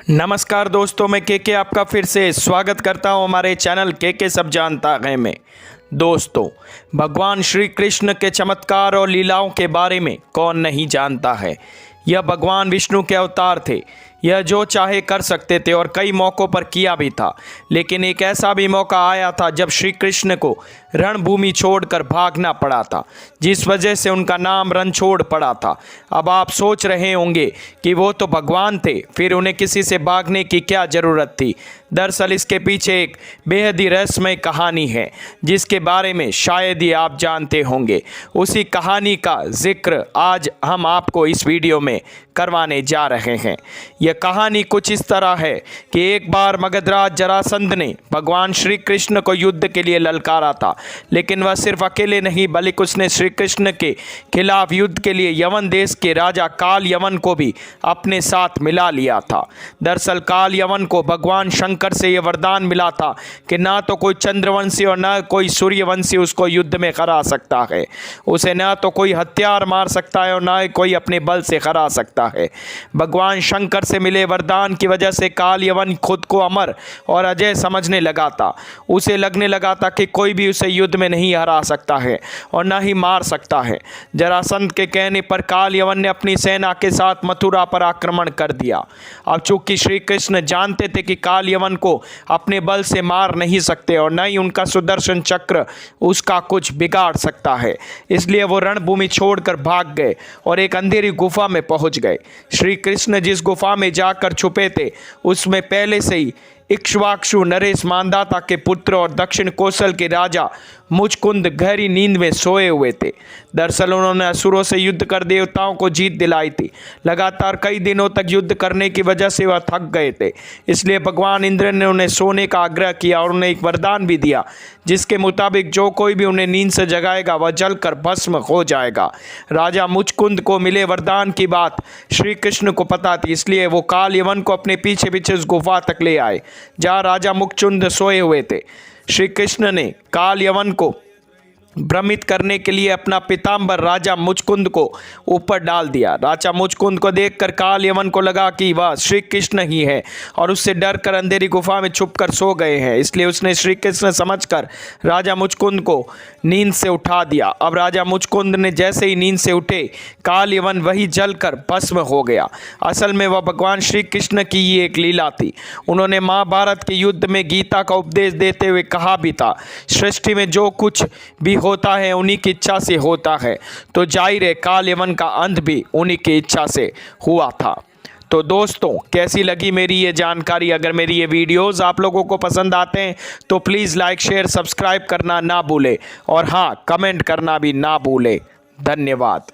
नमस्कार दोस्तों, मैं के आपका फिर से स्वागत करता हूं हमारे चैनल के सब जानता है में। दोस्तों, भगवान श्री कृष्ण के चमत्कार और लीलाओं के बारे में कौन नहीं जानता है। यह भगवान विष्णु के अवतार थे। यह जो चाहे कर सकते थे और कई मौक़ों पर किया भी था। लेकिन एक ऐसा भी मौका आया था जब श्री कृष्ण को रणभूमि छोड़कर भागना पड़ा था, जिस वजह से उनका नाम रणछोड़ पड़ा था। अब आप सोच रहे होंगे कि वो तो भगवान थे, फिर उन्हें किसी से भागने की क्या ज़रूरत थी। दरअसल इसके पीछे एक बेहद ही रहस्यमय कहानी है, जिसके बारे में शायद ही आप जानते होंगे। उसी कहानी का जिक्र आज हम आपको इस वीडियो में करवाने जा रहे हैं। यह कहानी कुछ इस तरह है कि एक बार मगधराज जरासंध ने भगवान श्री कृष्ण को युद्ध के लिए ललकारा था। लेकिन वह सिर्फ अकेले नहीं, बल्कि उसने श्री कृष्ण के खिलाफ युद्ध के लिए यवन देश के राजा काल यवन को भी अपने साथ मिला लिया था। दरअसल काल यवन को भगवान शंकर से यह वरदान मिला था कि ना तो कोई चंद्रवंशी और न कोई सूर्यवंशी उसको युद्ध में हरा सकता है। उसे न तो कोई हथियार मार सकता है और न कोई अपने बल से हरा सकता है। भगवान शंकर से मिले वरदान की वजह से काल यवन खुद को अमर और अजय समझने लगा था। उसे लगने लगा था कि कोई भी उसे युद्ध में नहीं हरा सकता है और न ही मार सकता है। जरासंध के कहने पर काल यवन ने अपनी सेना के साथ मथुरा पर आक्रमण कर दिया। अब चूंकि श्री कृष्ण जानते थे कि काल यवन को अपने बल से मार नहीं सकते और न ही उनका सुदर्शन चक्र उसका कुछ बिगाड़ सकता है, इसलिए वो रणभूमि छोड़कर भाग गए और एक अंधेरी गुफा में पहुंच गए। श्री कृष्ण जिस गुफा में जाकर छुपे थे, उसमें पहले से ही इक्ष्वाकु नरेश मांधाता के पुत्र और दक्षिण कौशल के राजा मुचकुंद गहरी नींद में सोए हुए थे। दरअसल उन्होंने असुरों से युद्ध कर देवताओं को जीत दिलाई थी। लगातार कई दिनों तक युद्ध करने की वजह से वह थक गए थे, इसलिए भगवान इंद्र ने उन्हें सोने का आग्रह किया और उन्हें एक वरदान भी दिया, जिसके मुताबिक जो कोई भी उन्हें नींद से जगाएगा वह जलकर भस्म हो जाएगा। राजा मुचकुंद को मिले वरदान की बात श्री कृष्ण को पता थी, इसलिए वो काल यवन को अपने पीछे पीछे उस गुफा तक ले आए जहाँ राजा मुचकुंद सोए हुए थे। श्री कृष्ण ने काल यवन को भ्रमित करने के लिए अपना पीताम्बर राजा मुचकुंद को ऊपर डाल दिया। राजा मुचकुंद को देखकर काल यवन को लगा कि वह श्री कृष्ण ही है और उससे डरकर अंधेरी गुफा में छुपकर सो गए हैं, इसलिए उसने श्री कृष्ण समझकर राजा मुचकुंद को नींद से उठा दिया। अब राजा मुचकुंद ने जैसे ही नींद से उठे, काल यवन वही जलकर भस्म हो गया। असल में वह भगवान श्री कृष्ण की ही एक लीला थी। उन्होंने महाभारत के युद्ध में गीता का उपदेश देते हुए कहा भी था, सृष्टि में जो कुछ भी होता है उन्हीं की इच्छा से होता है। तो जाहिर है काल यवन का अंत भी उन्हीं की इच्छा से हुआ था। तो दोस्तों, कैसी लगी मेरी ये जानकारी? अगर मेरी ये वीडियोस आप लोगों को पसंद आते हैं तो प्लीज़ लाइक शेयर सब्सक्राइब करना ना भूलें और हाँ, कमेंट करना भी ना भूलें। धन्यवाद।